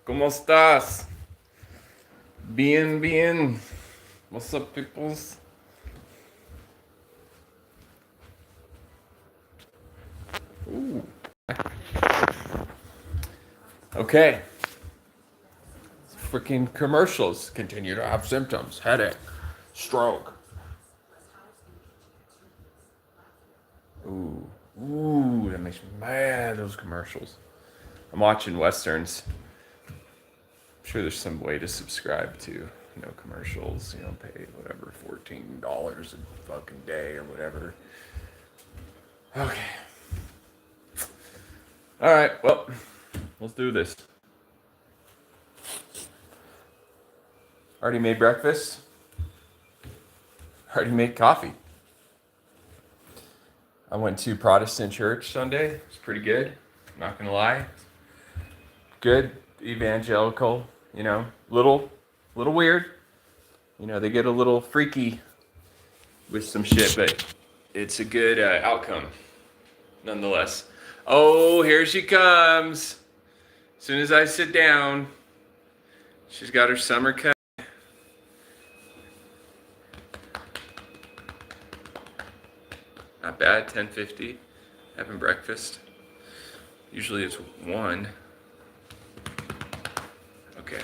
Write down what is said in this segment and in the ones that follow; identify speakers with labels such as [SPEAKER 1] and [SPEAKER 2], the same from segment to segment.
[SPEAKER 1] ¿Cómo estás? Bien, bien. What's up, peoples? Ooh. Okay. Freaking commercials continue to have symptoms. Headache. Stroke. Ooh. Ooh, that makes me mad, those commercials. I'm watching Westerns. I'm sure there's some way to subscribe to no commercials, pay whatever, $14 a fucking day or whatever. Okay. Alright, well, let's do this. Already made breakfast. Already made coffee. I went to Protestant church Sunday. It's pretty good. Not gonna lie. Good evangelical, little weird. They get a little freaky with some shit, but it's a good outcome nonetheless. Oh, here she comes. As soon as I sit down, she's got her summer cut. Not bad, 10:50. Having breakfast. Usually it's 1. Okay.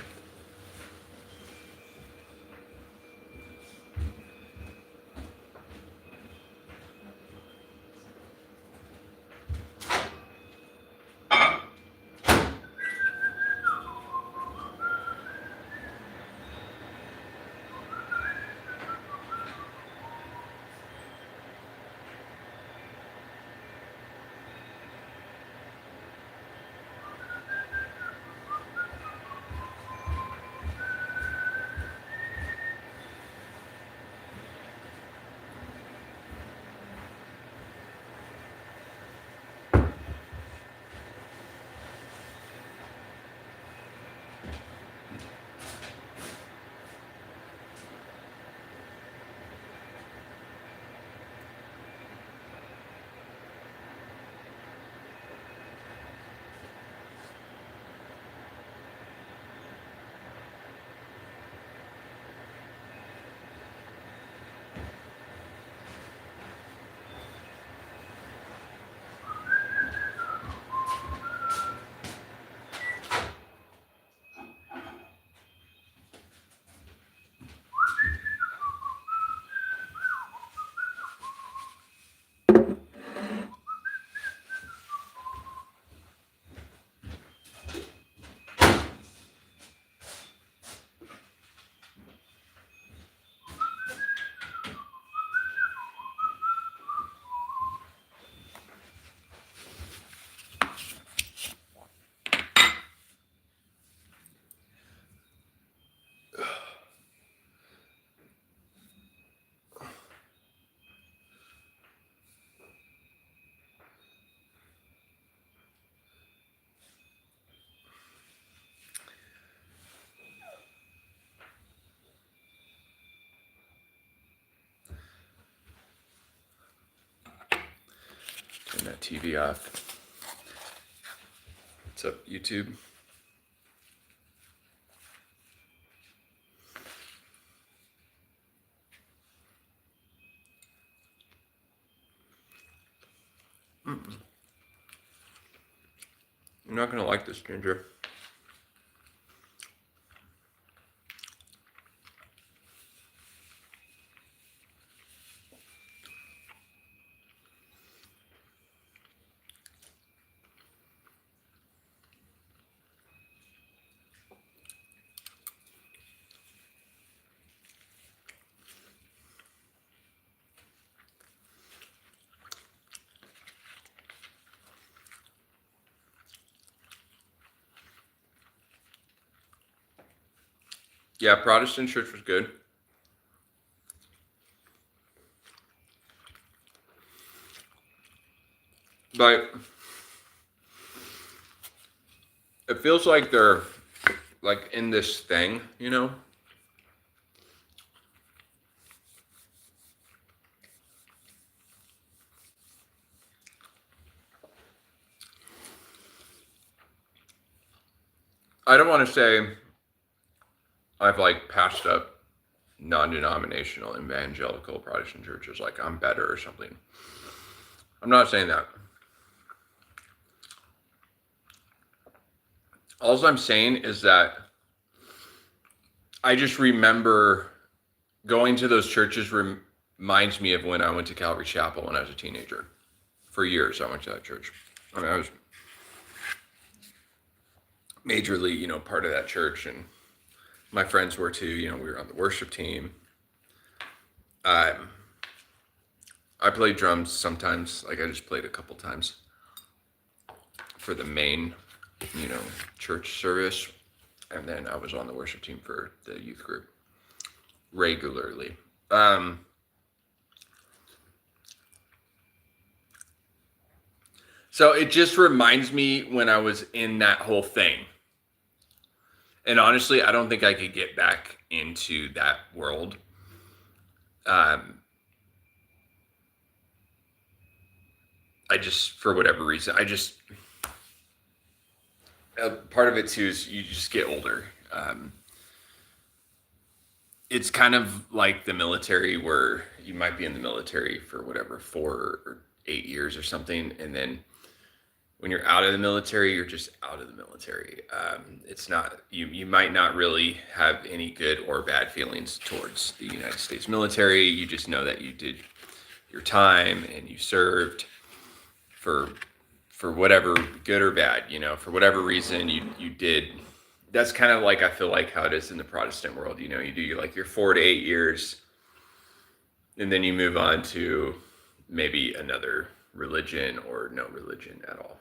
[SPEAKER 1] Turn that TV off. What's up, YouTube? You're not gonna like this, Ginger. Yeah, Protestant church was good. But it feels like they're like in this thing, I don't want to say I've like passed up non-denominational evangelical Protestant churches like I'm better or something. I'm not saying that. All I'm saying is that I just remember going to those churches reminds me of when I went to Calvary Chapel when I was a teenager. For years, I went to that church. I mean, I was majorly, part of that church, and my friends were too. We were on the worship team. I played drums sometimes. Like I just played a couple times for the main, church service, and then I was on the worship team for the youth group regularly. So it just reminds me when I was in that whole thing. And honestly, I don't think I could get back into that world. I just, for whatever reason, part of it too is you just get older. It's kind of like the military where you might be in the military for whatever, 4 or 8 years or something. And then when you're out of the military, you're just out of the military. It's not, you might not really have any good or bad feelings towards the United States military. You just know that you did your time and you served for whatever, good or bad, for whatever reason you did. That's kind of like, I feel like how it is in the Protestant world. You do your 4 to 8 years, and then you move on to maybe another religion or no religion at all.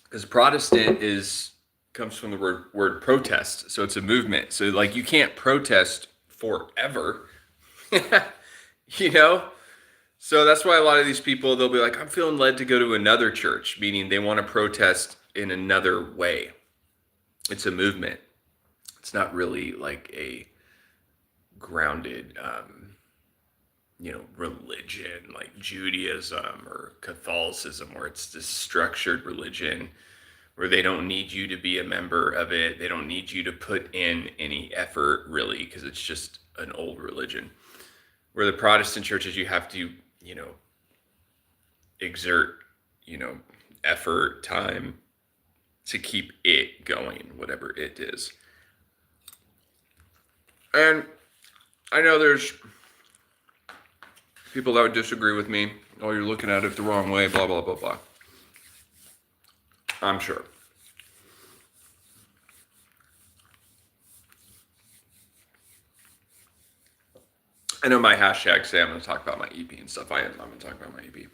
[SPEAKER 1] Because Protestant comes from the word protest, so it's a movement. So like you can't protest forever, So that's why a lot of these people, they'll be like, I'm feeling led to go to another church, meaning they want to protest in another way. It's a movement. It's not really like a grounded, religion like Judaism or Catholicism, where it's this structured religion where they don't need you to be a member of it. They don't need you to put in any effort really, because it's just an old religion. Where the Protestant churches, you have to, exert, effort, time to keep it going, whatever it is. And I know there's people that would disagree with me. Oh, you're looking at it the wrong way, blah, blah, blah, blah. I'm sure. I know my hashtags say I'm going to talk about my EP and stuff. I'm going to talk about my EP.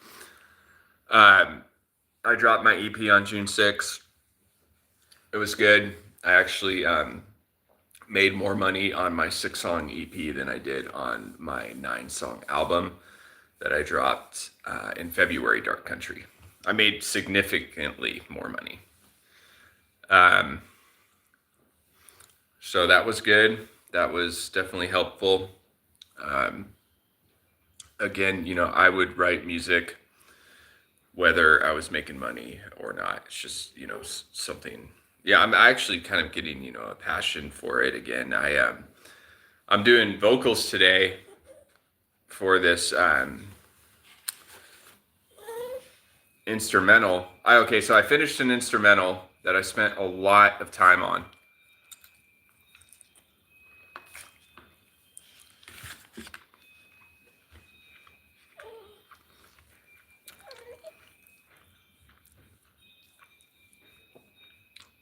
[SPEAKER 1] I dropped my EP on June 6th. It was good. I actually made more money on my 6-song EP than I did on my 9-song album that I dropped in February, Dark Country. I made significantly more money. So that was good. That was definitely helpful. Again, I would write music whether I was making money or not. It's just, something. Yeah, I'm actually kind of getting, a passion for it again. I'm doing vocals today for this instrumental. So I finished an instrumental that I spent a lot of time on.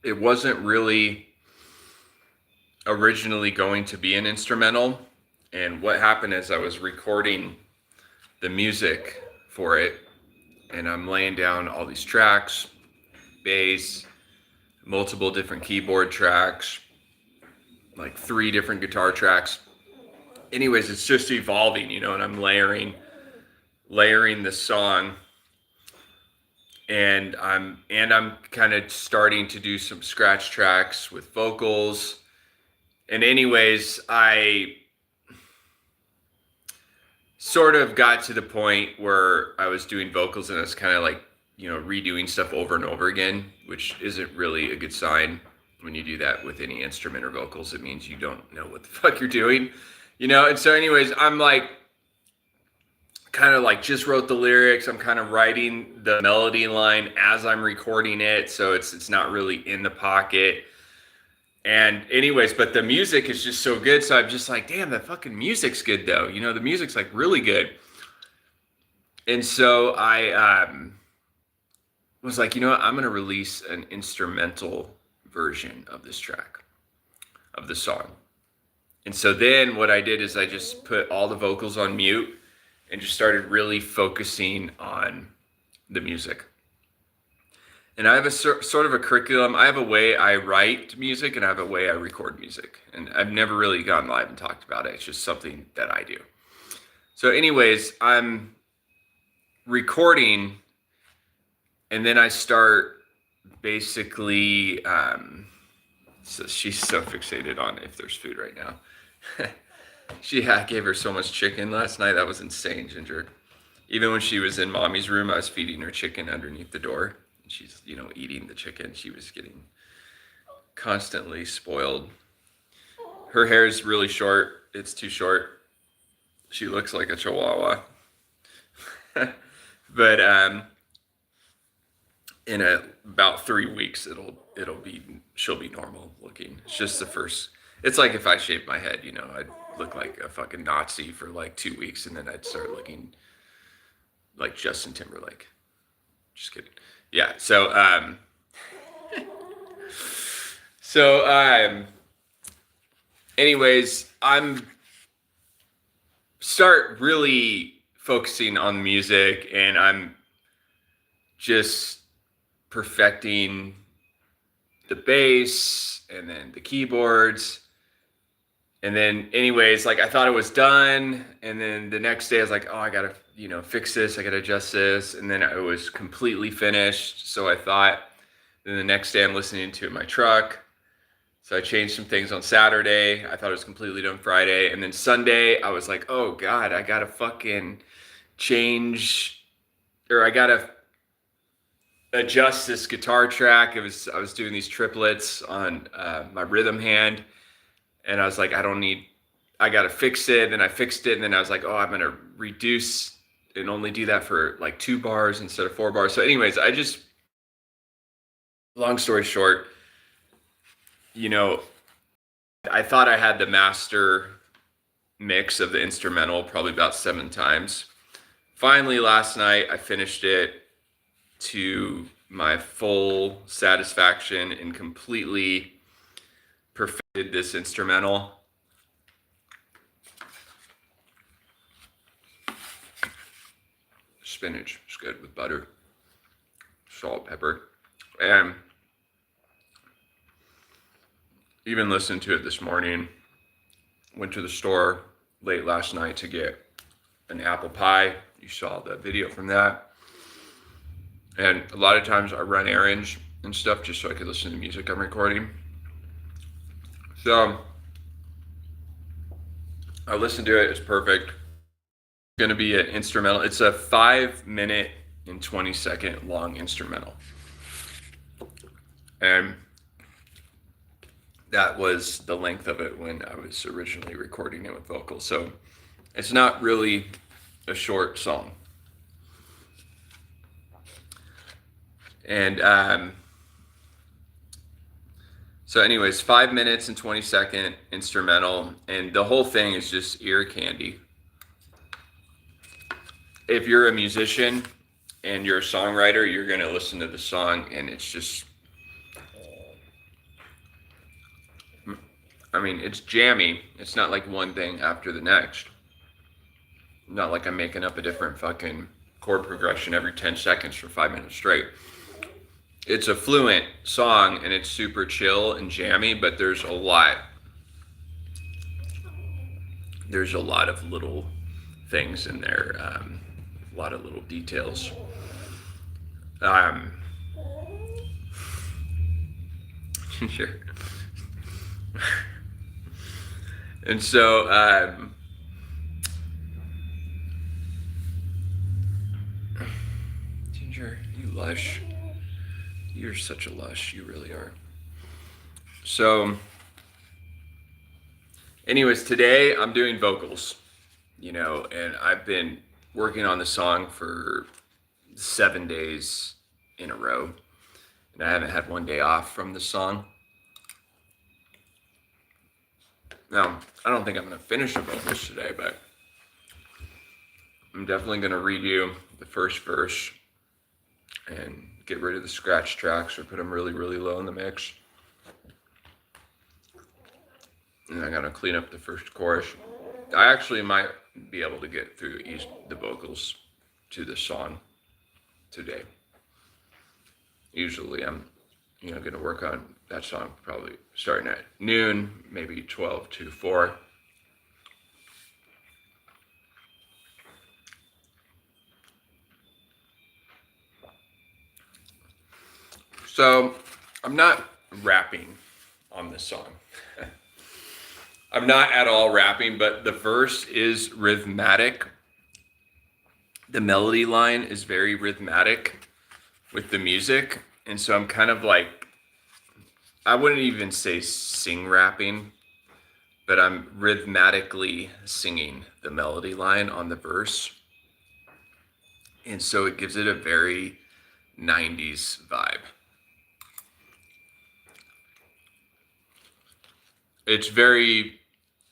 [SPEAKER 1] It wasn't really originally going to be an instrumental. And what happened is I was recording the music for it, and I'm laying down all these tracks, bass, multiple different keyboard tracks, like 3 different guitar tracks. Anyways, it's just evolving, and I'm layering the song. And I'm kind of starting to do some scratch tracks with vocals. And anyways, I sort of got to the point where I was doing vocals and I was kind of like redoing stuff over and over again, which isn't really a good sign when you do that with any instrument or vocals. It means you don't know what the fuck you're doing, And so anyways, I'm like, kind of like just wrote the lyrics. I'm kind of writing the melody line as I'm recording it. So it's not really in the pocket. And anyways, but the music is just so good. So I'm just like, damn, that fucking music's good though. The music's like really good. And so I was like, I'm going to release an instrumental version of this track, of the song. And so then what I did is I just put all the vocals on mute and just started really focusing on the music. And I have a sort of a curriculum. I have a way I write music and I have a way I record music. And I've never really gone live and talked about it. It's just something that I do. So anyways, I'm recording and then I start basically, so she's so fixated on if there's food right now. I gave her so much chicken last night. That was insane, Ginger. Even when she was in mommy's room, I was feeding her chicken underneath the door. And she's, eating the chicken. She was getting constantly spoiled. Her hair is really short. It's too short. She looks like a chihuahua. But in about 3 weeks, she'll be normal looking. It's just the first. It's like if I shaved my head, I'd look like a fucking Nazi for like 2 weeks, and then I'd start looking like Justin Timberlake. Just kidding. Yeah. So anyways, I'm start really focusing on music, and I'm just perfecting the bass and then the keyboards. And then anyways, like I thought it was done. And then the next day I was like, oh, I gotta, fix this. I gotta adjust this. And then it was completely finished. So I thought, then the next day I'm listening to it in my truck. So I changed some things on Saturday. I thought it was completely done Friday. And then Sunday I was like, oh God, I gotta fucking change, or I gotta adjust this guitar track. I was doing these triplets on my rhythm hand. And I was like, I got to fix it. And I fixed it. And then I was like, oh, I'm going to reduce and only do that for like 2 bars instead of 4 bars. So anyways, long story short, I thought I had the master mix of the instrumental probably about 7 times. Finally, last night, I finished it to my full satisfaction and completely perfected this instrumental. Spinach is good with butter, salt, pepper, and even listened to it this morning. Went to the store late last night to get an apple pie. You saw the video from that. And a lot of times I run errands and stuff just so I could listen to music I'm recording. So I listened to it. It's perfect. It's going to be an instrumental. It's a 5-minute and 20-second long instrumental. And that was the length of it when I was originally recording it with vocals. So it's not really a short song. And so anyways, 5 minutes and 20-second instrumental, and the whole thing is just ear candy. If you're a musician and you're a songwriter, you're going to listen to the song, and it's just, it's jammy. It's not like one thing after the next. Not like I'm making up a different fucking chord progression every 10 seconds for 5 minutes straight. It's a fluent song, and it's super chill and jammy, but there's a lot of little things in there, a lot of little details. Sure. And so, Ginger, you lush. You're such a lush. You really are. So, anyways, today I'm doing vocals, and I've been working on the song for 7 days in a row, and I haven't had one day off from the song. Now, I don't think I'm going to finish the vocals today, but I'm definitely going to redo the first verse and get rid of the scratch tracks or put them really, really low in the mix. And I gotta clean up the first chorus. I actually might be able to get through the vocals to the song today. Usually I'm, gonna work on that song probably starting at noon, maybe 12 to 4. So I'm not rapping on this song. I'm not at all rapping, but the verse is rhythmic. The melody line is very rhythmic with the music. And so I'm kind of like, I wouldn't even say sing rapping, but I'm rhythmically singing the melody line on the verse. And so it gives it a very 90s vibe.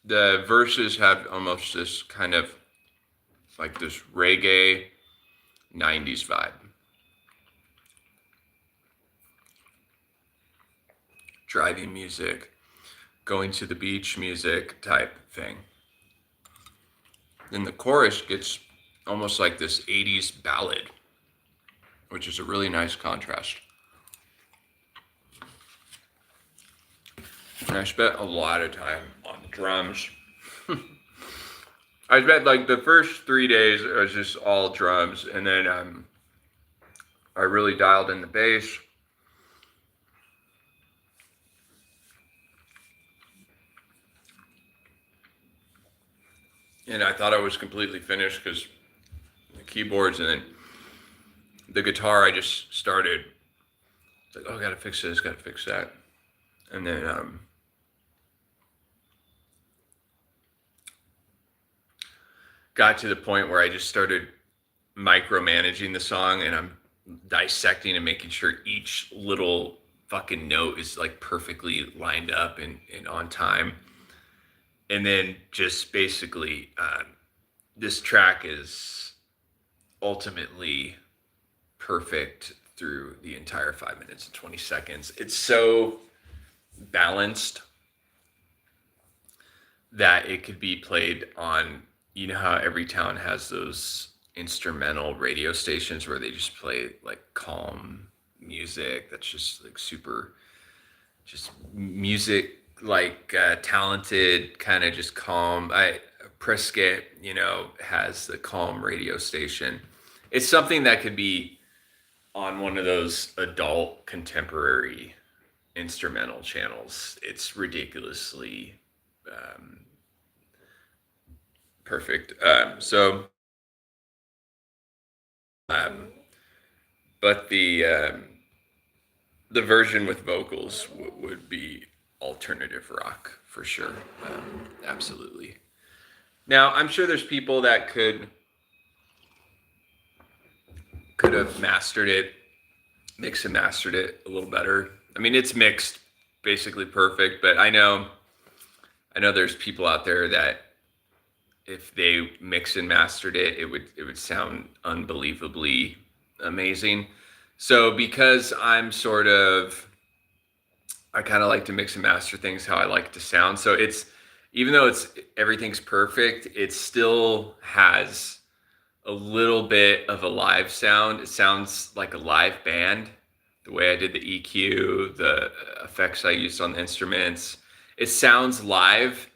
[SPEAKER 1] The verses have almost this kind of like this reggae 90s vibe. Driving music, going to the beach music type thing. Then the chorus gets almost like this 80s ballad, which is a really nice contrast. And I spent a lot of time on the drums. I spent like the first 3 days, it was just all drums. And then I really dialed in the bass. And I thought I was completely finished because the keyboards and then the guitar, I just started like, oh, gotta fix this, gotta fix that. And then got to the point where I just started micromanaging the song, and I'm dissecting and making sure each little fucking note is like perfectly lined up and on time. And then just basically, this track is ultimately perfect through the entire 5 minutes and 20 seconds. It's so balanced that it could be played on, how every town has those instrumental radio stations where they just play like calm music that's just like super, just music like talented, kind of just calm. Prescott, has the calm radio station. It's something that could be on one of those adult contemporary instrumental channels. It's ridiculously perfect. But the version with vocals would be alternative rock for sure. Absolutely. Now, I'm sure there's people that could have mastered it, mixed and mastered it a little better. I mean, it's mixed basically perfect, but I know there's people out there that if they mix and mastered it, it would sound unbelievably amazing. So because I kind of like to mix and master things how I like to sound. So even though everything's perfect, it still has a little bit of a live sound. It sounds like a live band, the way I did the EQ, the effects I used on the instruments. It sounds live,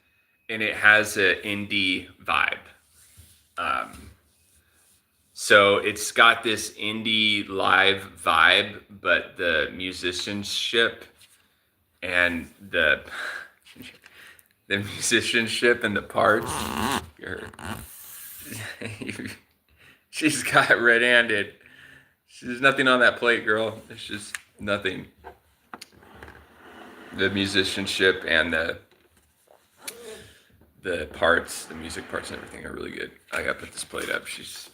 [SPEAKER 1] and it has an indie vibe. So it's got this indie live vibe, but the musicianship and the musicianship and the parts, she's got red-handed. There's nothing on that plate, girl. There's just nothing. The musicianship and the parts, the music parts and everything are really good. I gotta put this plate up. She's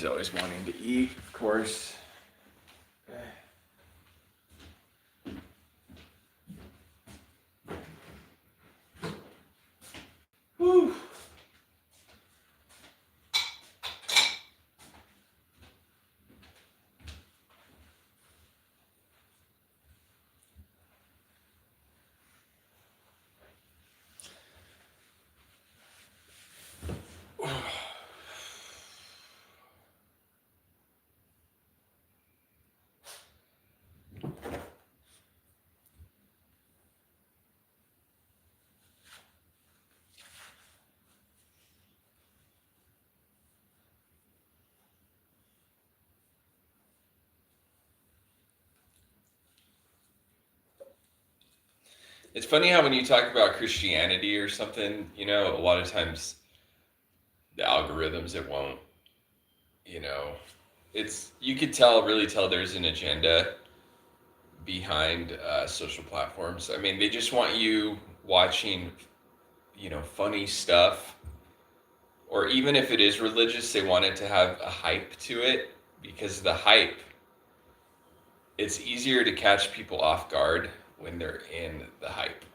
[SPEAKER 1] always wanting to eat, of course. Whew. It's funny how when you talk about Christianity or something, you know, a lot of times the algorithms, it won't, you know, you could really tell there's an agenda behind social platforms. I mean, they just want you watching, you know, funny stuff, or even if it is religious, they want it to have a hype to it, because the hype, it's easier to catch people off guard when they're in the hype.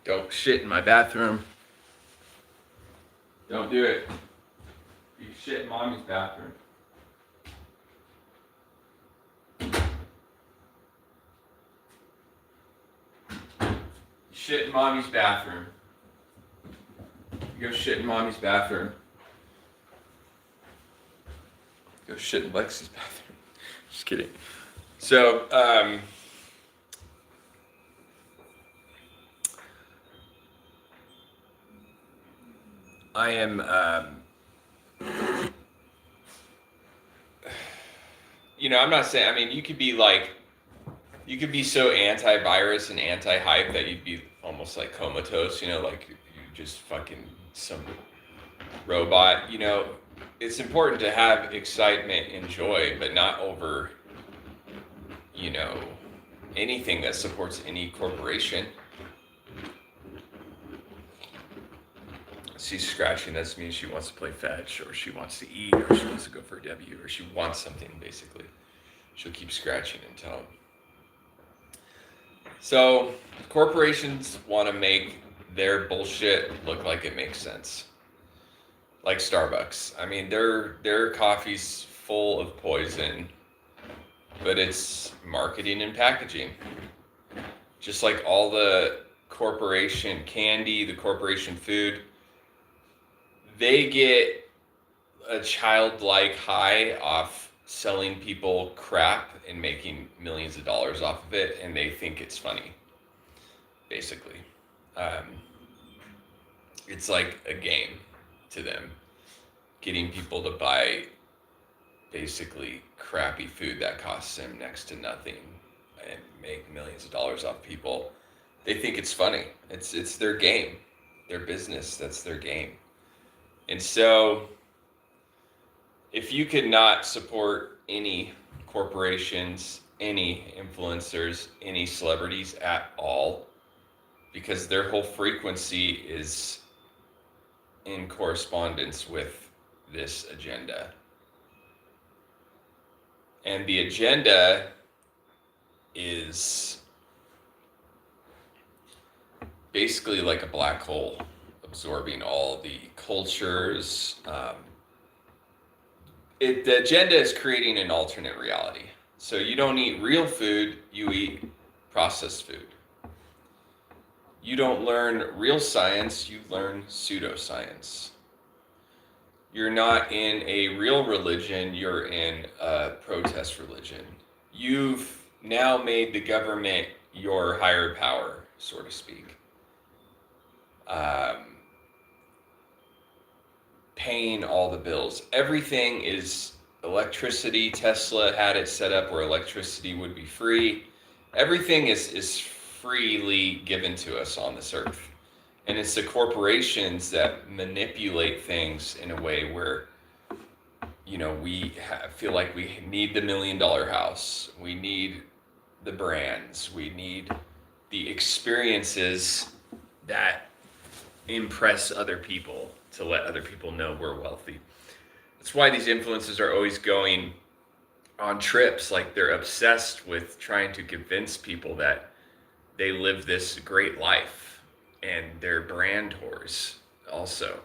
[SPEAKER 1] Don't shit in my bathroom. Don't do it. You shit in mommy's bathroom. Shit in mommy's bathroom. You go shit in mommy's bathroom. Go shit in Lexi's bathroom. Just kidding. So, I am, you know, I'm not saying, I mean, you could be so anti-virus and anti-hype that you'd be almost like comatose, you know, like you just fucking some robot, you know. It's important to have excitement and joy, but not over, you know, anything that supports any corporation. She's scratching. That means she wants to play fetch, or she wants to eat, or she wants to go for a W, or she wants something, basically. She'll keep scratching until. So corporations want to make their bullshit look like it makes sense. Like Starbucks. I mean, their coffee's full of poison, but it's marketing and packaging. Just like all the corporation candy, the corporation food, they get a childlike high off selling people crap and making millions of dollars off of it, and they think it's funny, basically. It's like a game to them, getting people to buy basically crappy food that costs them next to nothing and make millions of dollars off people. They think it's funny. It's their game, their business. That's their game. And so if you could not support any corporations, any influencers, any celebrities at all, because their whole frequency is in correspondence with this agenda. And the agenda is basically like a black hole, absorbing all the cultures. The agenda is creating an alternate reality. So you don't eat real food, you eat processed food. You don't learn real science, you learn pseudoscience. You're not in a real religion, you're in a protest religion. You've now made the government your higher power, so to speak. paying all the bills. Everything is electricity. Tesla had it set up where electricity would be free. Everything is freely given to us on this earth. And it's the corporations that manipulate things in a way where, feel like we need the $1 million house. We need the brands. We need the experiences that impress other people to let other people know we're wealthy. That's why these influencers are always going on trips. Like, they're obsessed with trying to convince people that they live this great life, and they're brand whores also.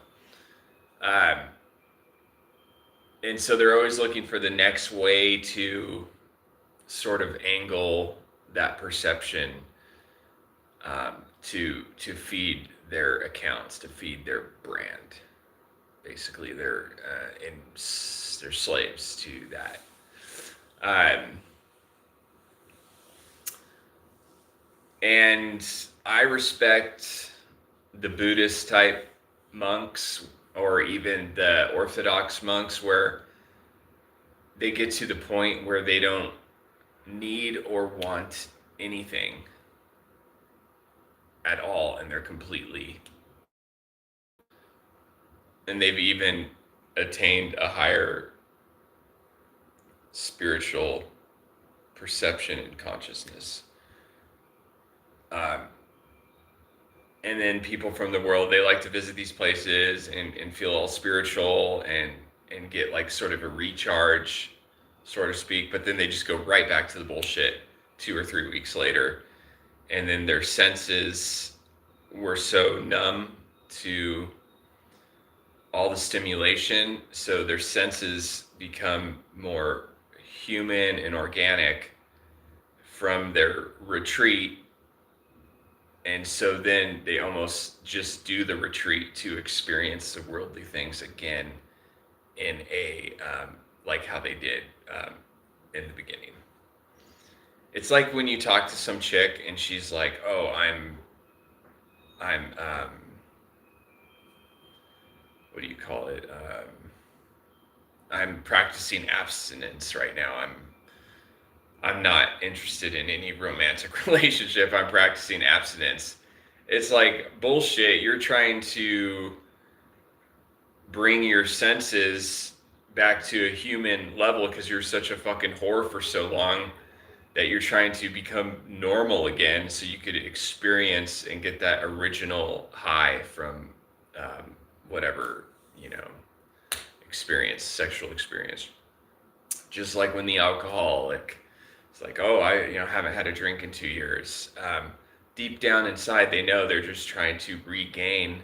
[SPEAKER 1] And so they're always looking for the next way to sort of angle that perception, to feed their accounts, to feed their brand. Basically, they're slaves to that. And I respect the Buddhist type monks, or even the Orthodox monks, where they get to the point where they don't need or want anything at all, and they're completely, and they've even attained a higher spiritual perception and consciousness. And then people from the world, they like to visit these places and feel all spiritual and get like sort of a recharge, so to speak, but then they just go right back to the bullshit 2 or 3 weeks later. And then their senses were so numb to all the stimulation, so their senses become more human and organic from their retreat. And so then they almost just do the retreat to experience the worldly things again in a, like how they did in the beginning. It's like when you talk to some chick and she's like, oh, what do you call it? I'm practicing abstinence right now. I'm not interested in any romantic relationship. I'm practicing abstinence. It's like bullshit. You're trying to bring your senses back to a human level because you're such a fucking whore for so long that you're trying to become normal again so you could experience and get that original high from whatever, experience, sexual experience. Just like when the alcoholic, it's like, oh, I haven't had a drink in 2 years. Deep down inside, they know they're just trying to regain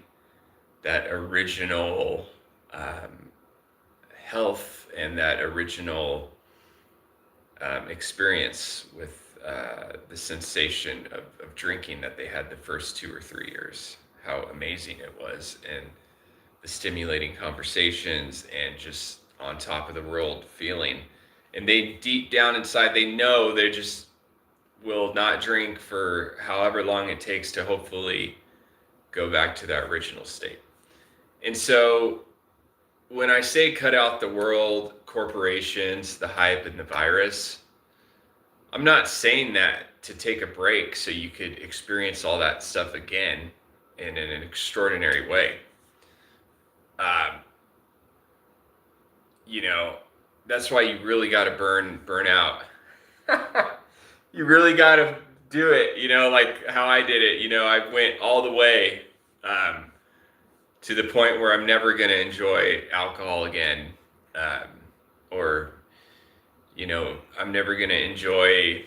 [SPEAKER 1] that original health and that original experience with the sensation of drinking that they had the first 2 or 3 years. How amazing it was, and the stimulating conversations, and just on top of the world feeling. And they, deep down inside, they know they just will not drink for however long it takes to hopefully go back to that original state. And so when I say cut out the world, corporations, the hype, and the virus, I'm not saying that to take a break so you could experience all that stuff again in an extraordinary way. That's why you really got to burn out. You really got to do it, like how I did it. I went all the way to the point where I'm never going to enjoy alcohol again. Or, I'm never going to enjoy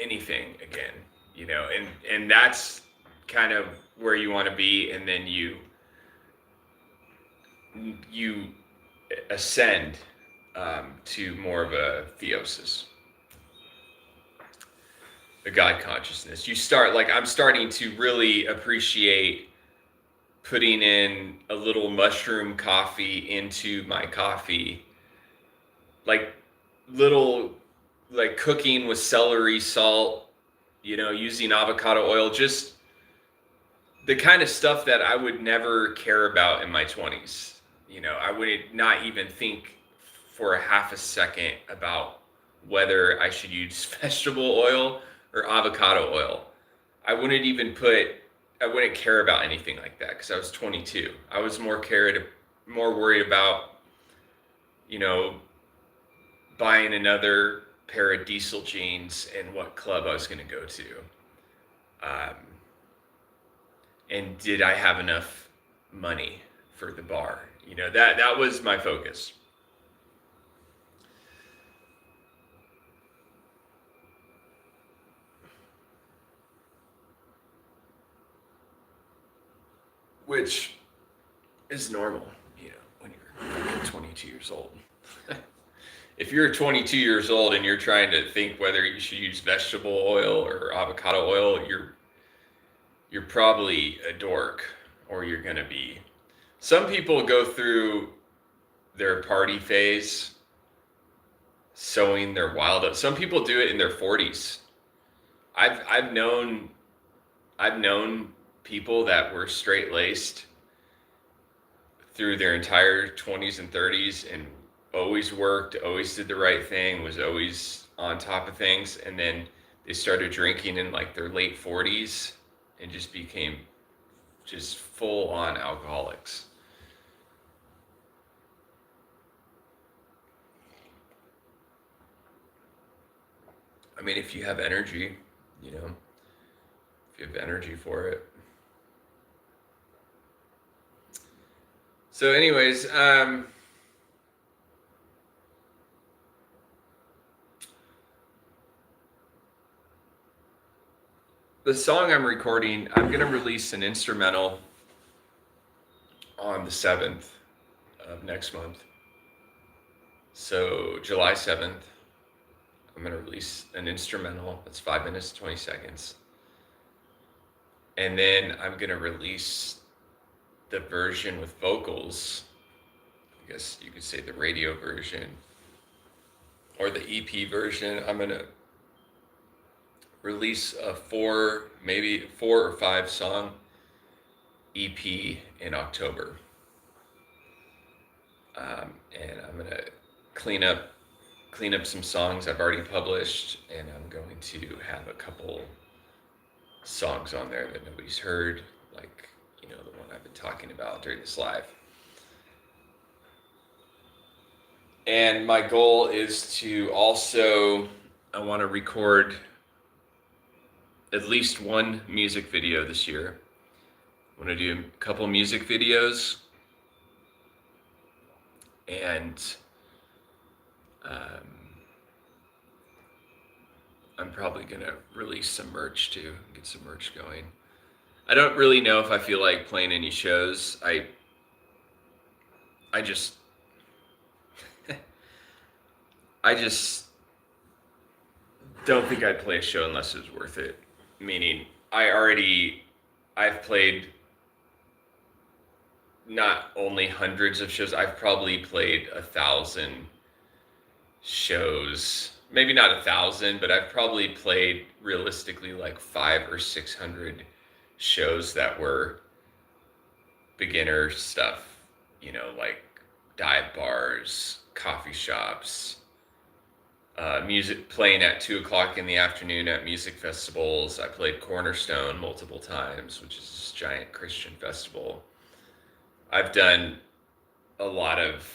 [SPEAKER 1] anything again, and that's kind of where you want to be. And then you ascend to more of a theosis, a God consciousness. You start, like, I'm starting to really appreciate putting in a little mushroom coffee into my coffee, like cooking with celery salt, using avocado oil, just the kind of stuff that I would never care about in my 20s. You know, I would not even think for a half a second about whether I should use vegetable oil or avocado oil. I wouldn't care about anything like that because I was 22. I was more worried about, you know, buying another pair of diesel jeans and what club I was going to go to. And did I have enough money for the bar? You know, that was my focus. Which is normal, you know, when you're 22 years old. If you're 22 years old and you're trying to think whether you should use vegetable oil or avocado oil, you're probably a dork, or you're gonna be. Some people go through their party phase sowing their wild oats. Some people do it in their 40s. I've known people that were straight laced through their entire 20s and 30s and always worked, always did the right thing, was always on top of things, and then they started drinking in like their late 40s and just became just full on alcoholics. I mean, if you have energy, you know, if you have energy for it. So anyways, the song I'm recording, I'm going to release an instrumental on the 7th of next month. So July 7th, I'm going to release an instrumental that's 5 minutes, 20 seconds. And then I'm going to release the version with vocals. I guess you could say the radio version or the EP version. I'm going to release a 4 or 5 song EP in October. And I'm going to clean up some songs I've already published, and I'm going to have a couple songs on there that nobody's heard, like, you know, the one I've been talking about during this live. And my goal is to also, I want to record at least one music video this year. I want to do a couple music videos, and I'm probably going to release some merch too, get some merch going. I don't really know if I feel like playing any shows. I just I just don't think I'd play a show unless it was worth it. Meaning, I've played not only hundreds of shows, I've probably played 1,000 shows. Maybe not 1,000, but I've probably played realistically like 500 or 600 shows that were beginner stuff, you know, like dive bars, coffee shops, music playing at 2:00 in the afternoon at music festivals. I played Cornerstone multiple times, which is this giant Christian festival. I've done a lot of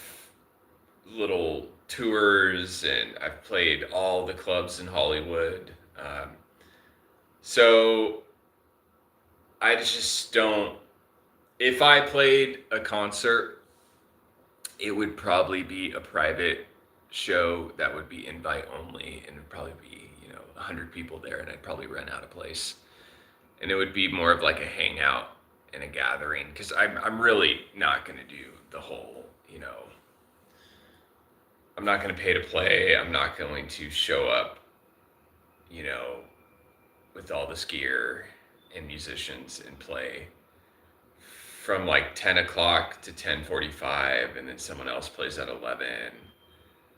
[SPEAKER 1] little tours, and I've played all the clubs in Hollywood. So I just don't, if I played a concert, it would probably be a private show that would be invite only, and it'd probably be, 100 people there, and I'd probably rent out a place. And it would be more of like a hangout and a gathering, because I'm really not going to do the whole, I'm not going to pay to play. I'm not going to show up, with all this gear and musicians and play from like 10 o'clock to 10:45, and then someone else plays at 11.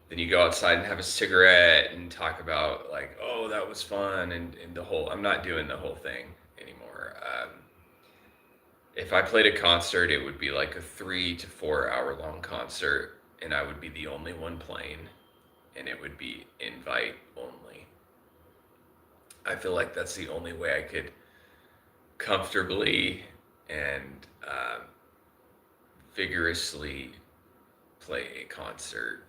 [SPEAKER 1] Then you go outside and have a cigarette and talk about like, oh, that was fun, and the whole, I'm not doing the whole thing anymore. if I played a concert, it would be like a 3 to 4 hour long concert, and I would be the only one playing, and it would be invite only. I feel like that's the only way I could comfortably and vigorously play a concert.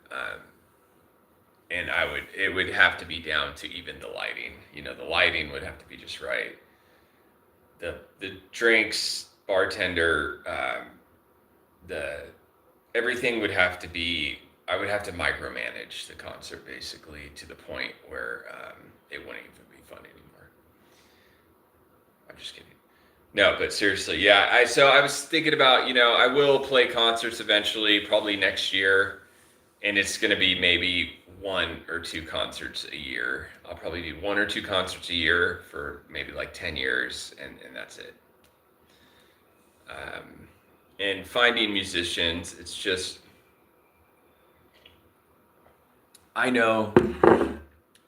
[SPEAKER 1] And it would have to be down to even the lighting. The lighting would have to be just right. The drinks, bartender, everything would have to be. I would have to micromanage the concert basically to the point where it wouldn't even be fun anymore. I'm just kidding. No, but seriously, yeah. So I was thinking about, I will play concerts eventually, probably next year, and it's going to be maybe 1 or 2 concerts a year. I'll probably do 1 or 2 concerts a year for maybe like 10 years, and that's it. And finding musicians, it's just, I know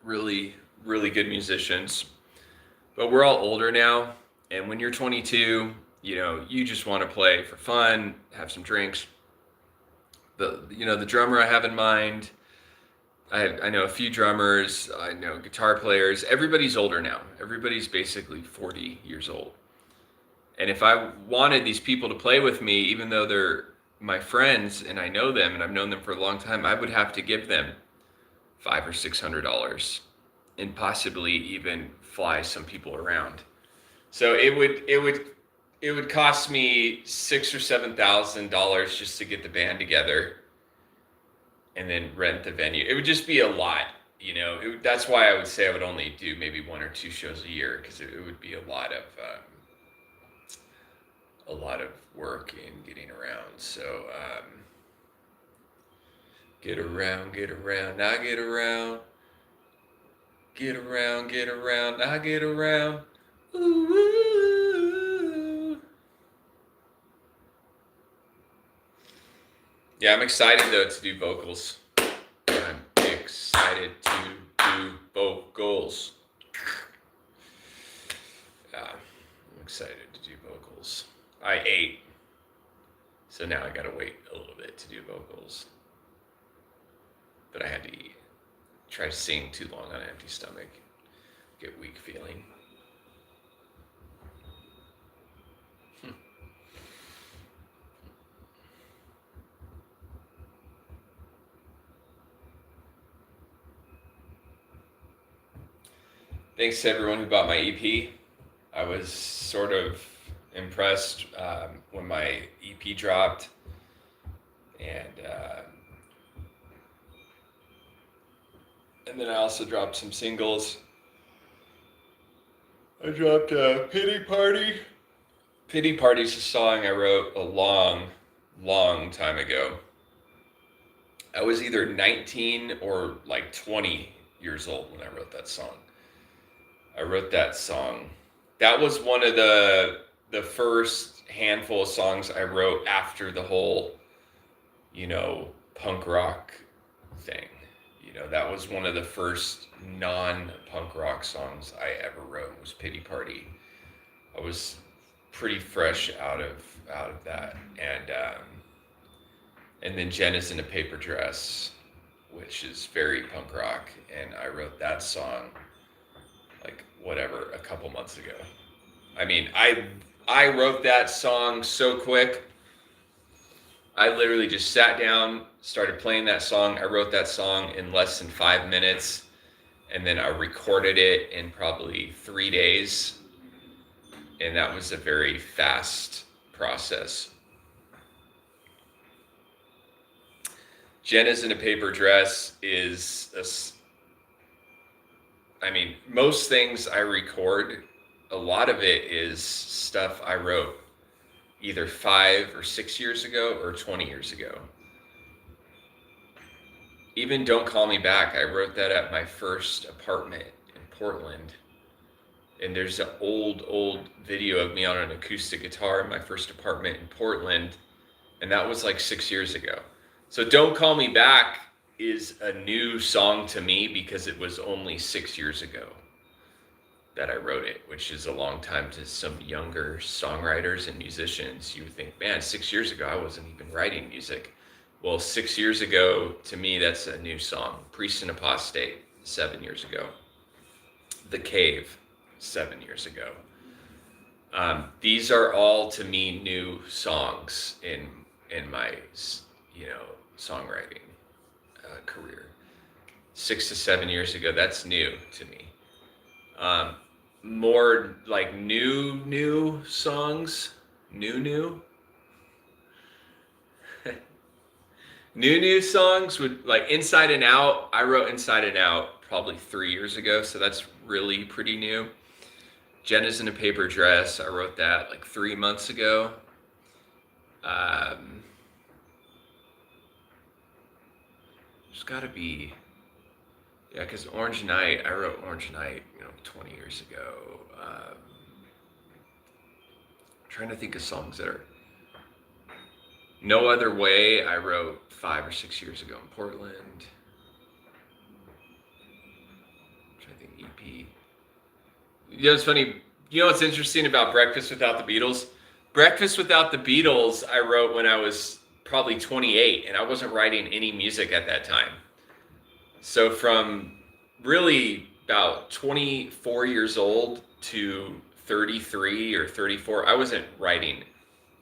[SPEAKER 1] really, really good musicians, but we're all older now. And when you're 22, you just want to play for fun, have some drinks. The drummer I have in mind, I know a few drummers, I know guitar players. Everybody's older now. Everybody's basically 40 years old. And if I wanted these people to play with me, even though they're my friends and I know them and I've known them for a long time, I would have to give them $500 or $600 and possibly even fly some people around. So it would cost me $6,000 or $7,000 just to get the band together and then rent the venue. It would just be a lot, that's why I would say I would only do maybe 1 or 2 shows a year, because it would be a lot of work in getting around. So get around, I get around, I get around. Ooh. Yeah, I'm excited though to do vocals. I'm excited to do vocals. Yeah, I'm excited to do vocals. I ate, so now I gotta wait a little bit to do vocals. But I had to eat. Try to sing too long on an empty stomach, get weak feeling. Thanks to everyone who bought my EP. I was sort of impressed when my EP dropped, and then I also dropped some singles. I dropped Pity Party. Pity Party's a song I wrote a long, long time ago. I was either 19 or like 20 years old when I wrote that song. I wrote that song. That was one of the first handful of songs I wrote after the whole, punk rock thing. That was one of the first non-punk rock songs I ever wrote, was Pity Party. I was pretty fresh out of that. And then Jen is in a Paper Dress, which is very punk rock, and I wrote that song a couple months ago. I mean, I wrote that song so quick. I literally just sat down, started playing that song. I wrote that song in less than 5 minutes, and then I recorded it in probably 3 days. And that was a very fast process. Jenna's in a Paper Dress is most things I record, a lot of it is stuff I wrote either 5 or 6 years ago or 20 years ago. Even Don't Call Me Back, I wrote that at my first apartment in Portland. And there's an old video of me on an acoustic guitar in my first apartment in Portland. And that was like 6 years ago. So Don't Call Me Back is a new song to me because it was only 6 years ago. that I wrote it, which is a long time to some younger songwriters and musicians. You would think, man, 6 years ago, I wasn't even writing music. Well, 6 years ago, to me, that's a new song. Priest and Apostate, 7 years ago. The Cave, 7 years ago. These are all, to me, new songs in my, songwriting career. 6 to 7 years ago, that's new to me. More like new songs, new songs would, like Inside and Out. I wrote Inside and Out probably 3 years ago, so that's really pretty new. Jenna's in a Paper Dress, I wrote that like 3 months ago. There's gotta be, yeah, because Orange Night, I wrote Orange Night, 20 years ago. Trying to think of songs that are, No Other Way, I wrote 5 or 6 years ago in Portland. I'm trying to think EP. It's funny, what's interesting about Breakfast Without the Beatles? Breakfast Without the Beatles, I wrote when I was probably 28, and I wasn't writing any music at that time. So from really about 24 years old to 33 or 34, I wasn't writing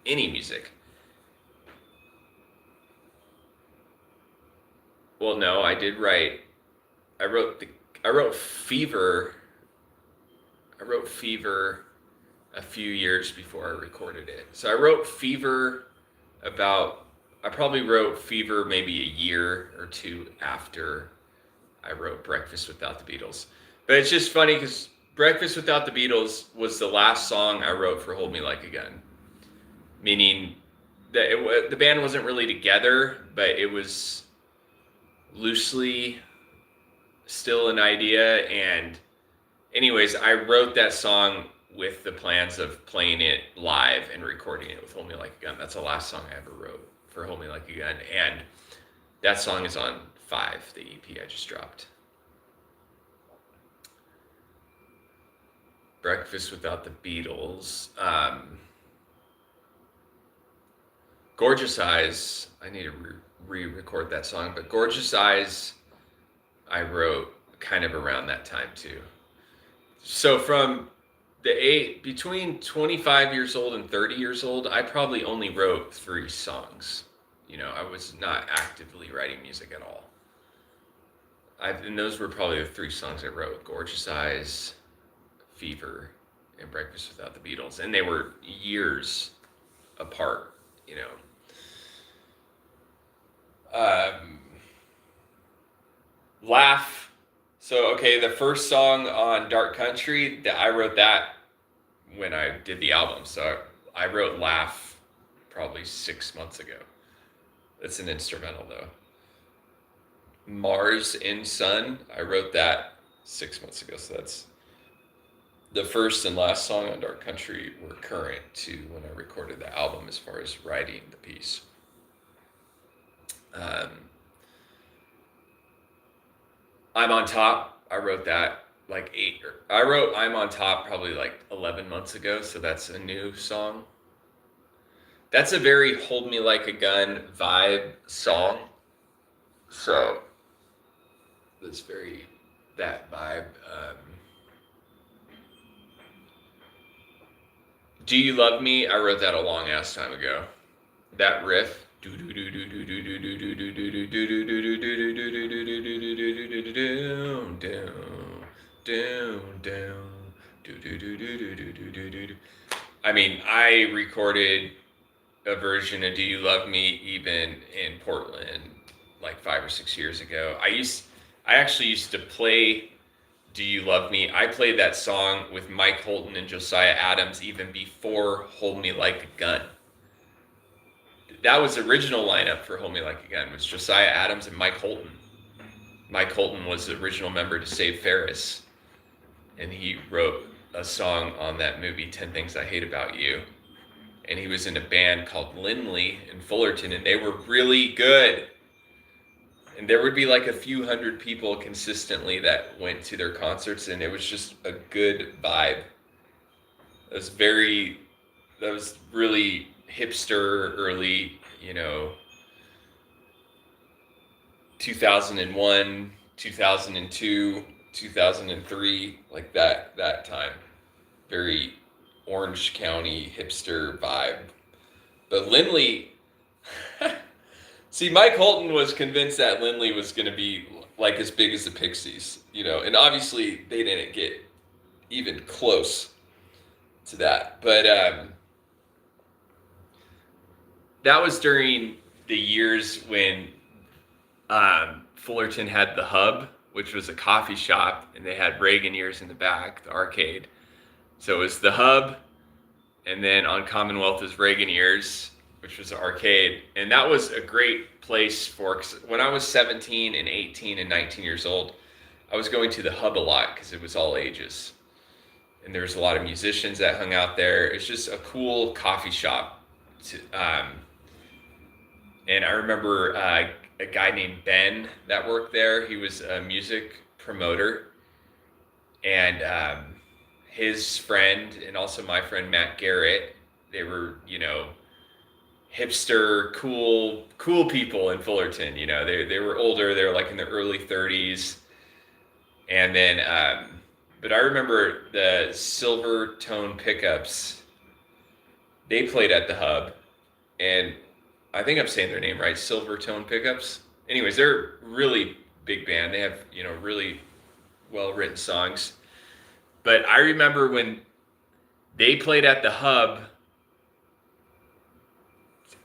[SPEAKER 1] any music. Well, no, I did write. I wrote Fever. I wrote Fever a few years before I recorded it. So I wrote Fever I probably wrote Fever maybe a year or two after I wrote Breakfast Without the Beatles. But it's just funny because Breakfast Without the Beatles was the last song I wrote for Hold Me Like a Gun. Meaning that the band wasn't really together, but it was loosely still an idea. And anyways, I wrote that song with the plans of playing it live and recording it with Hold Me Like a Gun. That's the last song I ever wrote for Hold Me Like a Gun. And that song is on 5, the EP I just dropped. Breakfast Without the Beatles. Gorgeous Eyes, I need to re-record that song, but Gorgeous Eyes, I wrote kind of around that time too. So from between 25 years old and 30 years old, I probably only wrote 3 songs. I was not actively writing music at all. And those were probably the 3 songs I wrote: Gorgeous Eyes, Fever, and Breakfast Without the Beatles. And they were years apart, Laugh. So, okay, the first song on Dark Country, I wrote that when I did the album. So I wrote Laugh probably 6 months ago. It's an instrumental though. Mars in Sun, I wrote that 6 months ago. So that's the first and last song on Dark Country were current to when I recorded the album as far as writing the piece. I'm on Top, I wrote that like I'm on Top probably like 11 months ago, so that's a new song. That's a very Hold Me Like a Gun vibe song. So that's very that vibe. Do You Love Me? I wrote that a long ass time ago. That riff. I mean, I recorded a version of Do You Love Me even in Portland like 5 or 6 years ago. I actually used to play Do You Love Me. I played that song with Mike Holton and Josiah Adams even before Hold Me Like a Gun. That was the original lineup for Hold Me Like a Gun. It was Josiah Adams and Mike Holton. Mike Holton was the original member to Save Ferris. And he wrote a song on that movie, 10 Things I Hate About You. And he was in a band called Lindley in Fullerton, and they were really good. And there would be like a few hundred people consistently that went to their concerts, and it was just a good vibe. It was very, that was really hipster early, 2001, 2002, 2003, like that time. Very Orange County hipster vibe. But Lindley, see, Mike Holton was convinced that Lindley was going to be like as big as the Pixies, and obviously they didn't get even close to that. But that was during the years when Fullerton had the Hub, which was a coffee shop, and they had Reagan Years in the back, the arcade. So it was the Hub, and then on Commonwealth is Reagan Years, which was an arcade. And that was a great place for, cause when I was 17 and 18 and 19 years old, I was going to the Hub a lot because it was all ages. And there was a lot of musicians that hung out there. It's just a cool coffee shop. And I remember a guy named Ben that worked there. He was a music promoter. And his friend, and also my friend Matt Garrett, they were, hipster, cool people in Fullerton. They were older. They were like in their early 30s. And then, but I remember the Silver Tone Pickups. They played at the Hub, and I think I'm saying their name right, Silver Tone Pickups. Anyways, they're a really big band. They have, really well-written songs. But I remember when they played at the Hub,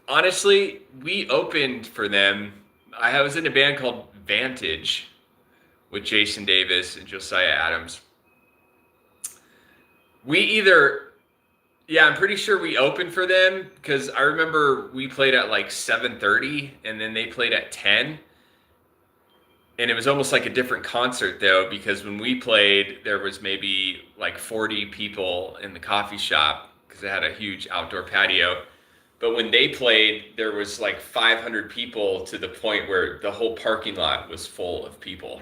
[SPEAKER 1] honestly, we opened for them. I was in a band called Vantage with Jason Davis and Josiah Adams. I'm pretty sure we opened for them because I remember we played at like 7:30 and then they played at 10. And it was almost like a different concert though, because when we played, there was maybe like 40 people in the coffee shop because it had a huge outdoor patio. But when they played, there was like 500 people to the point where the whole parking lot was full of people.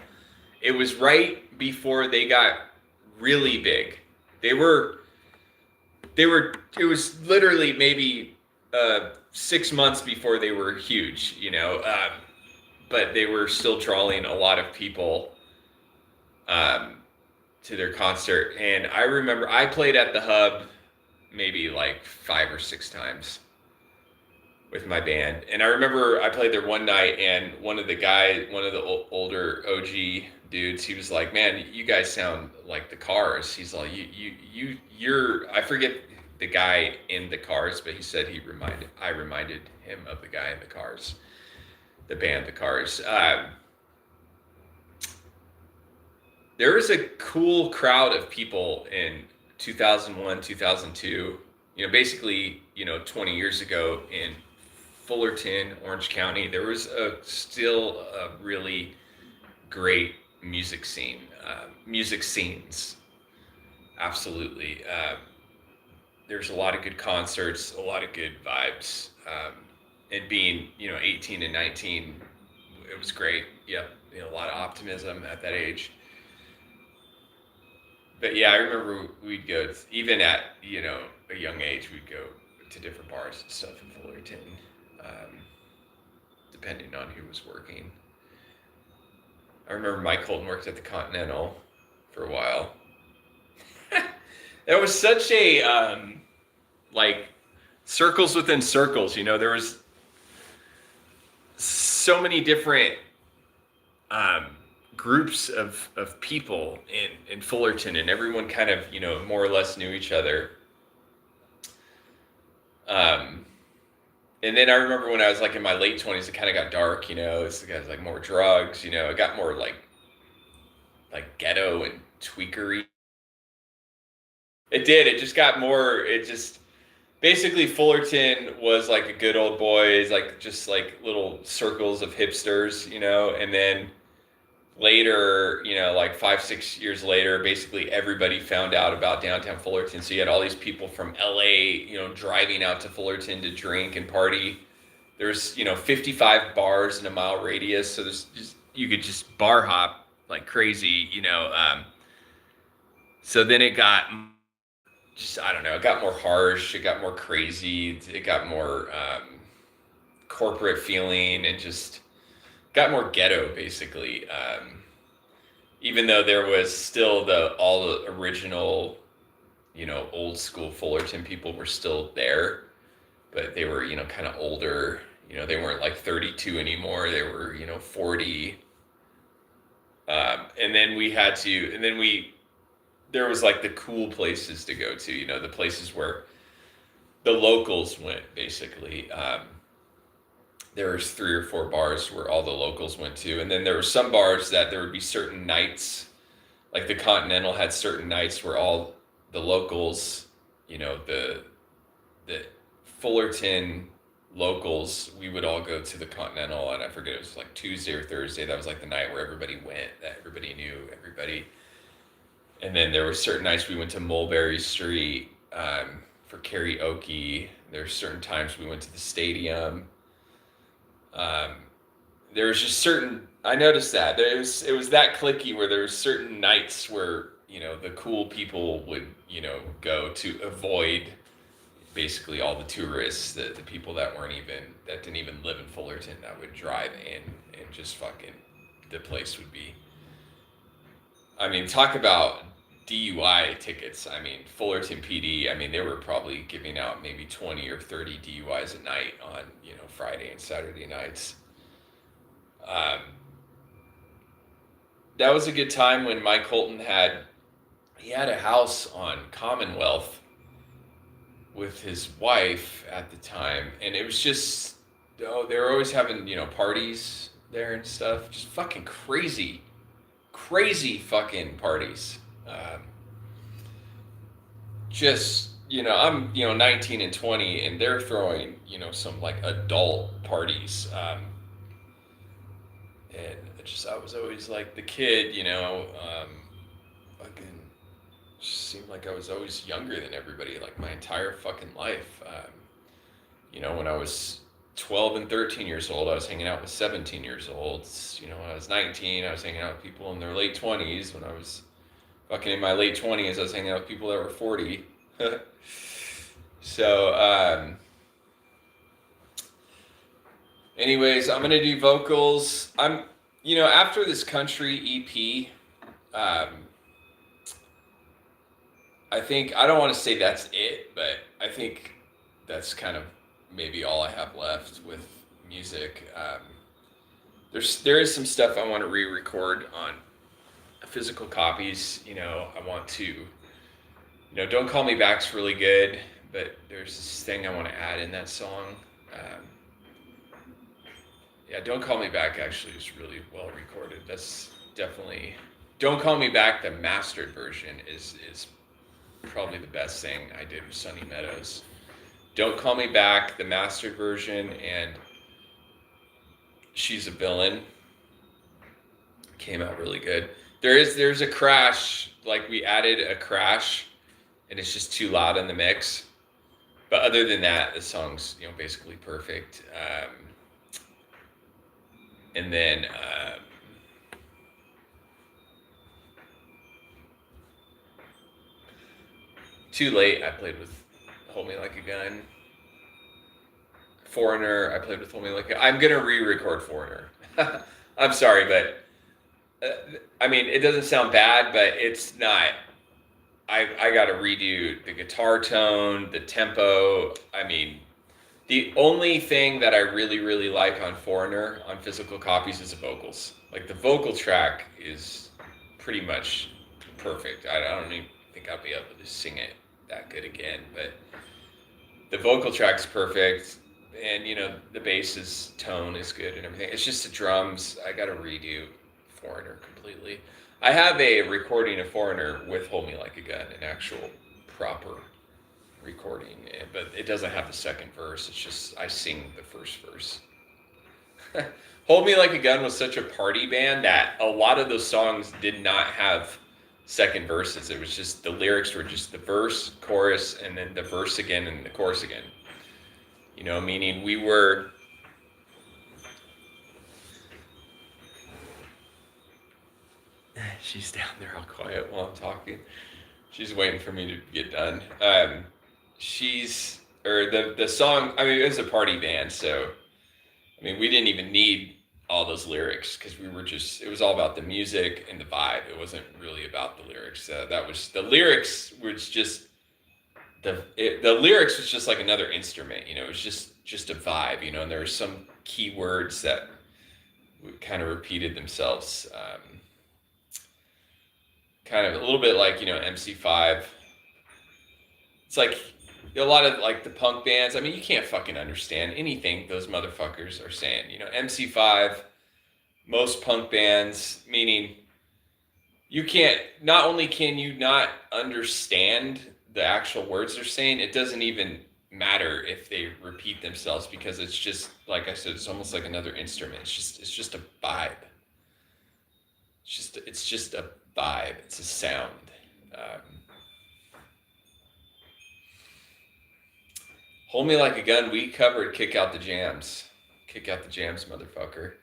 [SPEAKER 1] It was right before they got really big. It was literally maybe 6 months before they were huge, but they were still drawing a lot of people to their concert. And I remember I played at the Hub maybe like 5 or 6 times with my band. And I remember I played there one night, and one of the older OG dudes, he was like, "Man, you guys sound like the Cars." He's like, you're I forget the guy in the Cars, but he said I reminded him of the guy in the Cars, the band the Cars. There was a cool crowd of people in 2001, 2002, basically, 20 years ago in Fullerton, Orange County. There was still a really great music scenes. Absolutely. There's a lot of good concerts, a lot of good vibes. And being, 18 and 19, it was great. Yep. A lot of optimism at that age. But yeah, I remember we'd go, even at, a young age, we'd go to different bars and stuff in Fullerton, depending on who was working. I remember Mike Holton worked at the Continental for a while. There was such a, circles within circles, there was so many different groups of people in Fullerton, and everyone kind of, more or less knew each other. And then I remember when I was like in my late 20s, it kind of got dark, it's got like more drugs, it got more like ghetto and tweakery. It did. It just got more, basically Fullerton was like a good old boys, like just like little circles of hipsters, and then later, like 5-6 years later, basically everybody found out about downtown Fullerton. So you had all these people from LA, driving out to Fullerton to drink and party. there's 55 bars in a mile radius, so you could just bar hop like crazy, so then it got just, I don't know, it got more harsh, it got more crazy, it got more corporate feeling, and just got more ghetto basically. Even though there was still all the original, old school Fullerton people were still there, but they were, kind of older. They weren't like 32 anymore. They were, 40. And then there was like the cool places to go to, the places where the locals went basically. There was 3 or 4 bars where all the locals went to. And then there were some bars that there would be certain nights, like the Continental had certain nights where all the locals, the Fullerton locals, we would all go to the Continental, and I forget, it was like Tuesday or Thursday. That was like the night where everybody went, that everybody knew everybody. And then there were certain nights we went to Mulberry Street for karaoke. There were certain times we went to the stadium. There was just I noticed that it was that cliquey where there were certain nights where, the cool people would, go to avoid basically all the tourists, the people that didn't even live in Fullerton, that would drive in, and just fucking, the place would be, I mean, talk about DUI tickets. I mean, Fullerton PD, I mean, they were probably giving out maybe 20 or 30 DUIs a night on, Friday and Saturday nights. That was a good time when Mike Holton had a house on Commonwealth with his wife at the time, and it was just, they were always having, parties there and stuff, just fucking crazy fucking parties. I'm 19 and 20, and they're throwing some like adult parties, and I was always like the kid, fucking just seemed like I was always younger than everybody, like my entire fucking life. When I was 12 and 13 years old, I was hanging out with 17 years olds. When I was 19, I was hanging out with people in their late 20s. When I was fucking in my late 20s, I was hanging out with people that were 40. So, anyways, I'm gonna do vocals. After this country EP, I think, I don't want to say that's it, but I think that's kind of maybe all I have left with music. There is some stuff I want to re-record on physical copies. I want to, Don't Call Me Back's really good, but there's this thing I want to add in that song. Don't Call Me Back actually is really well recorded. That's definitely, Don't Call Me Back, the mastered version is probably the best thing I did with Sunny Meadows. Don't Call Me Back, the mastered version, and She's a Villain came out really good. There's a crash, like we added a crash, and it's just too loud in the mix. But other than that, the song's basically perfect. And then Too Late, I played with Hold Me Like a Gun. Foreigner, I played with Hold Me Like a Gun. I'm gonna re-record Foreigner. I'm sorry, but I mean, it doesn't sound bad, but it's not. I gotta redo the guitar tone, the tempo. I mean, the only thing that I really, really like on Foreigner, on physical copies, is the vocals. Like, the vocal track is pretty much perfect. I don't even think I'll be able to sing it that good again, but the vocal track's perfect, and the bass's tone is good and everything. It's just the drums. I gotta redo Foreigner completely. I have a recording of Foreigner with Hold Me Like a Gun, an actual proper recording, but it doesn't have the second verse. It's just I sing the first verse. Hold Me Like a Gun was such a party band that a lot of those songs did not have second verses. It was just, the lyrics were just the verse, chorus, and then the verse again and the chorus again. Meaning we were She's down there all quiet while I'm talking. She's waiting for me to get done. The song, I mean, it was a party band, so, I mean, we didn't even need all those lyrics because it was all about the music and the vibe. It wasn't really about the lyrics. The lyrics was just, the lyrics was just like another instrument, you know, it was just a vibe, you know, and there were some key words that kind of repeated themselves. Kind of a little bit like, you know, MC5. It's like a lot of like the punk bands. I mean, you can't fucking understand anything those motherfuckers are saying. You know, MC5, most punk bands, meaning you can't, not only can you not understand the actual words they're saying, it doesn't even matter if they repeat themselves because it's just, like I said, it's almost like another instrument. It's just a vibe. It's just a vibe. It's a sound. Hold Me Like a Gun, we covered Kick Out the Jams. Kick Out the Jams, motherfucker.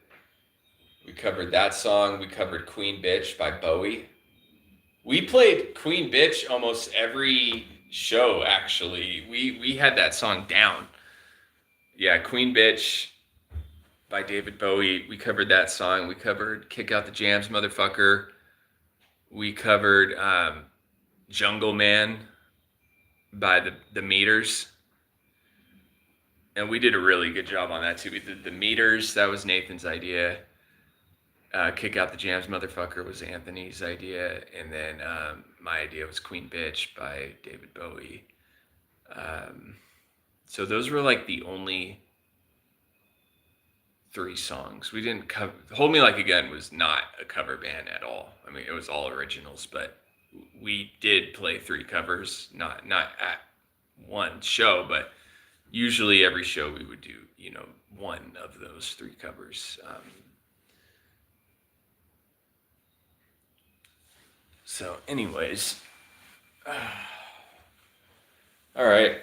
[SPEAKER 1] We covered that song. We covered Queen Bitch by Bowie. We played Queen Bitch almost every show, actually. We had that song down. Yeah, Queen Bitch by David Bowie. We covered that song. We covered Kick Out the Jams, motherfucker. We covered Jungle Man by the Meters. And we did a really good job on that too. We did the Meters. That was Nathan's idea. Kick Out the Jams, motherfucker was Anthony's idea. And then my idea was Queen Bitch by David Bowie. So those were like the only 3 songs. We didn't cover. Hold Me Like a Gun was not a cover band at all. I mean, it was all originals, but we did play 3 covers, not at one show, but usually every show we would do, you know, one of those 3 covers. So anyways, all right.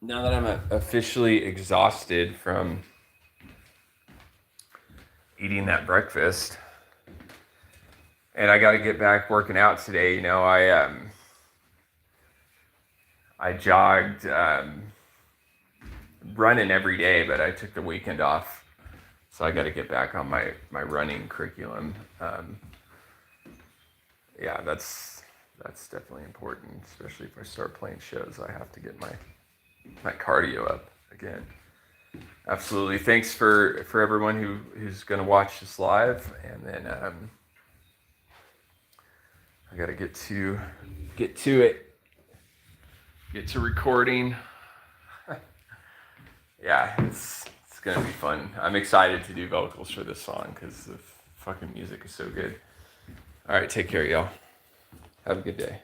[SPEAKER 1] Now that I'm officially exhausted from eating that breakfast, and I got to get back working out today. You know, I jogged, running every day, but I took the weekend off, so I got to get back on my running curriculum. Yeah, that's definitely important, especially if I start playing shows. I have to get my cardio up again. Absolutely. Thanks for everyone who's going to watch this live, and then I got to get to it, get to recording. Yeah, it's going to be fun. I'm excited to do vocals for this song because the fucking music is so good. All right, take care, y'all. Have a good day.